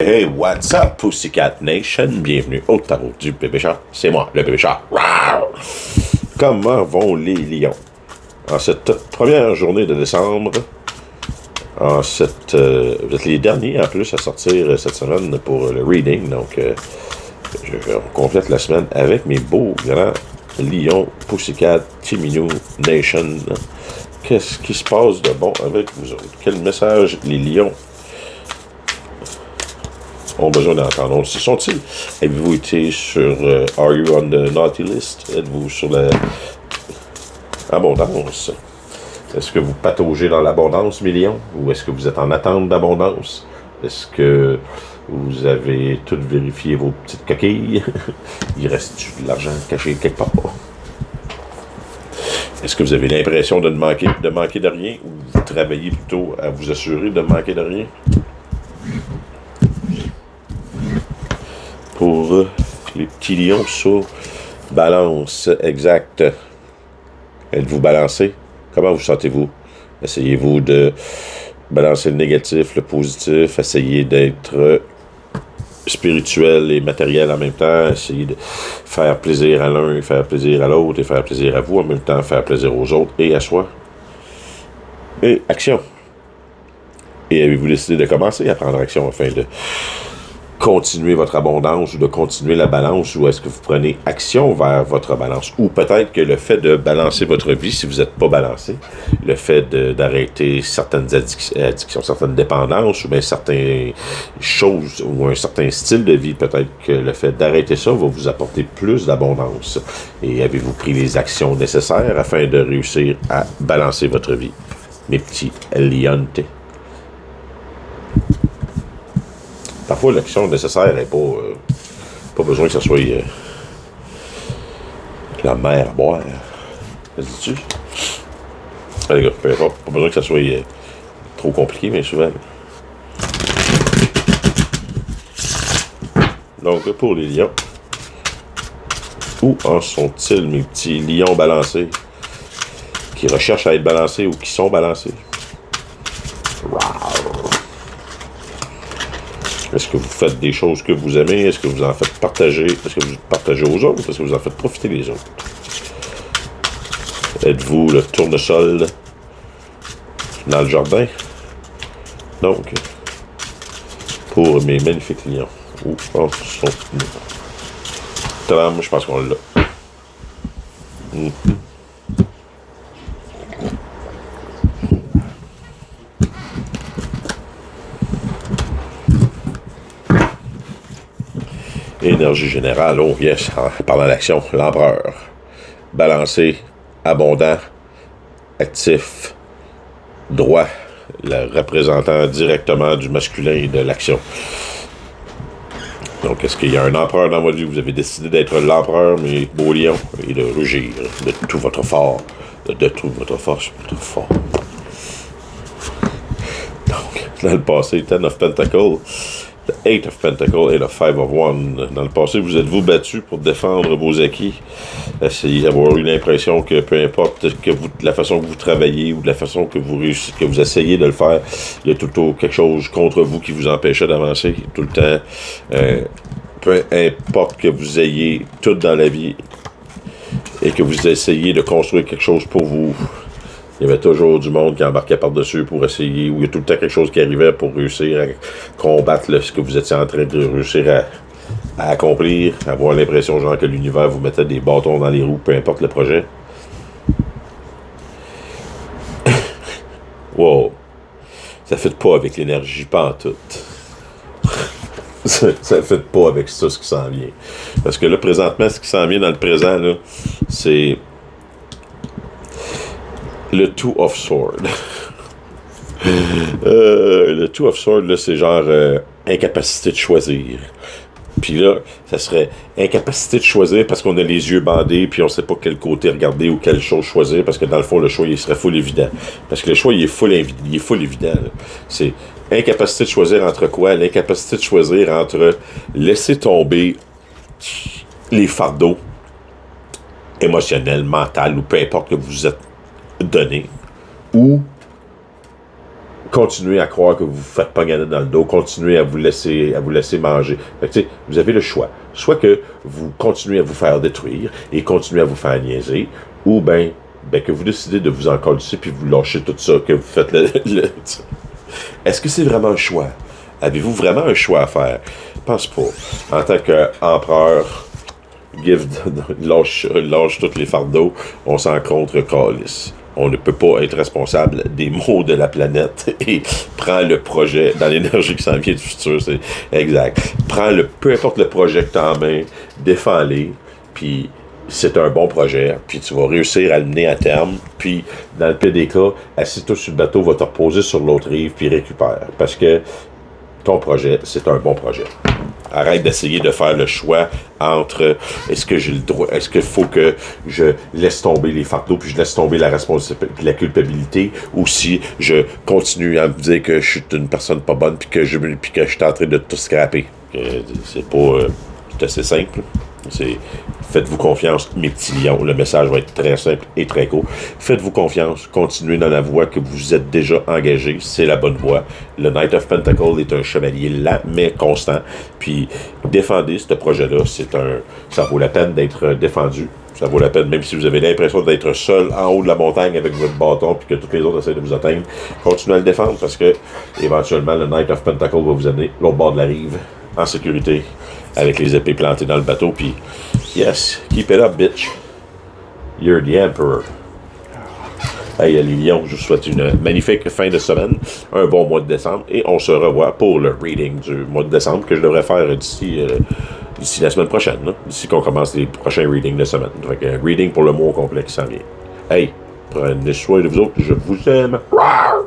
Hey, what's up, Pussycat Nation? Bienvenue au tarot du bébé chat. C'est moi, le bébé chat. Comment vont les lions? En cette première journée de décembre, vous êtes les derniers en plus à sortir cette semaine pour le reading, donc on complète la semaine avec mes beaux grands lions, Pussycat, Timinou, Nation. Qu'est-ce qui se passe de bon avec vous autres? Quel message les lions ont besoin d'entendre? Ce sont-ils? Avez-vous été sur Are You on the Naughty List? Êtes-vous sur l'abondance? Est-ce que vous pataugez dans l'abondance, mes lions? Ou est-ce que vous êtes en attente d'abondance? Est-ce que vous avez tout vérifié vos petites coquilles? Il reste de l'argent caché quelque part? Est-ce que vous avez l'impression de manquer de rien? Ou vous travaillez plutôt à vous assurer de manquer de rien? Pour les petits lions sur balance exacte. Êtes-vous balancé? Comment vous sentez-vous? Essayez-vous de balancer le négatif, le positif. Essayez d'être spirituel et matériel en même temps. Essayez de faire plaisir à l'un et faire plaisir à l'autre et faire plaisir à vous en même temps, faire plaisir aux autres et à soi. Et action. Et avez-vous décidé de commencer à prendre action afin de continuer votre abondance ou de continuer la balance, ou est-ce que vous prenez action vers votre balance? Ou peut-être que le fait de balancer votre vie, si vous n'êtes pas balancé, le fait d'arrêter certaines addictions, certaines dépendances, ou bien certaines choses, ou un certain style de vie, peut-être que le fait d'arrêter ça va vous apporter plus d'abondance. Et avez-vous pris les actions nécessaires afin de réussir à balancer votre vie? Mes petits liontes. Parfois, l'action nécessaire n'est pas besoin que ça soit la mer à boire. Qu'est-ce que dis-tu? Allez, gars, peu importe. Pas besoin que ça soit trop compliqué, mais souvent. Donc, pour les lions, où en sont-ils, mes petits lions balancés, qui recherchent à être balancés ou qui sont balancés? Est-ce que vous faites des choses que vous aimez? Est-ce que vous en faites partager? Est-ce que vous partagez aux autres? Est-ce que vous en faites profiter les autres? Êtes-vous le tournesol dans le jardin? Donc, pour mes magnifiques lions. Où je pense qu'ils sont... Je pense qu'on l'a. Énergie générale, oh yes, pendant l'action, l'empereur. Balancé, abondant, actif, droit, le représentant directement du masculin et de l'action. Donc, est-ce qu'il y a un empereur dans votre vie? Vous avez décidé d'être l'empereur, mes beaux lions, et de rugir de tout votre fort, de toute votre force, votre fort. Donc, dans le passé, Ten of Pentacles, The Eight of Pentacles et le Five of Wands. Dans le passé, vous êtes-vous battu pour défendre vos acquis? Essayez d'avoir eu l'impression que peu importe de la façon que vous travaillez ou de la façon que vous réussissez, que vous essayez de le faire, il y a tout le temps quelque chose contre vous qui vous empêchait d'avancer. Tout le temps, peu importe que vous ayez tout dans la vie et que vous essayez de construire quelque chose pour vous, il y avait toujours du monde qui embarquait par-dessus pour essayer, ou il y a tout le temps quelque chose qui arrivait pour réussir à combattre ce que vous étiez en train de réussir à accomplir, avoir l'impression genre que l'univers vous mettait des bâtons dans les roues, peu importe le projet. Wow! Ça ne fit pas avec l'énergie pantoute. Ça ne fit pas avec ça, ce qui s'en vient. Parce que là, présentement, ce qui s'en vient dans le présent, là, c'est le Two of Swords. Le Two of Swords, là, c'est genre incapacité de choisir. Puis là, ça serait incapacité de choisir parce qu'on a les yeux bandés, puis on sait pas quel côté regarder ou quelle chose choisir, parce que dans le fond, le choix, il serait full évident. Parce que le choix, il est full évident. Là. C'est incapacité de choisir entre quoi? L'incapacité de choisir entre laisser tomber les fardeaux émotionnels, mentaux, ou peu importe que vous êtes donné, ou continuez à croire que vous vous faites pogner dans le dos, continuez à vous laisser manger. Fait que, tu sais, vous avez le choix. Soit que vous continuez à vous faire détruire et continuez à vous faire niaiser, ou ben que vous décidez de vous en coller puis vous lâchez tout ça, que vous faites Est-ce que c'est vraiment un choix? Avez-vous vraiment un choix à faire? Pense pas. En tant qu'empereur, lâche tous les fardeaux, on s'en contre calice. On ne peut pas être responsable des maux de la planète et prends le projet dans l'énergie qui s'en vient du futur, c'est exact. Peu importe le projet que tu as en main, défends-les, puis c'est un bon projet, puis tu vas réussir à le mener à terme, puis dans le pire des cas, assis-toi sur le bateau, va te reposer sur l'autre rive, puis récupère. Parce que ton projet, c'est un bon projet. Arrête d'essayer de faire le choix entre est-ce que j'ai le droit, est-ce qu'il faut que je laisse tomber les fardeaux puis je laisse tomber la responsabilité, la culpabilité, ou si je continue à me dire que je suis une personne pas bonne puis que je suis en train de tout scraper. C'est pas c'est assez simple. Faites-vous confiance, mes petits lions. Le message va être très simple et très court. Faites-vous confiance. Continuez dans la voie que vous êtes déjà engagé. C'est la bonne voie. Le Knight of Pentacles est un chevalier lent, mais constant. Puis, défendez ce projet-là. Ça vaut la peine d'être défendu. Ça vaut la peine, même si vous avez l'impression d'être seul en haut de la montagne avec votre bâton puis que tous les autres essaient de vous atteindre. Continuez à le défendre parce que, éventuellement, le Knight of Pentacles va vous amener l'autre bord de la rive en sécurité, avec les épées plantées dans le bateau, puis yes, keep it up, bitch. You're the emperor. Hey, les lions, je vous souhaite une magnifique fin de semaine, un bon mois de décembre, et on se revoit pour le reading du mois de décembre que je devrais faire d'ici la semaine prochaine, là, d'ici qu'on commence les prochains readings de semaine. Fait que reading pour le mois au complet qui s'en vient. Hey, prenez soin de vous autres, je vous aime. Rawr!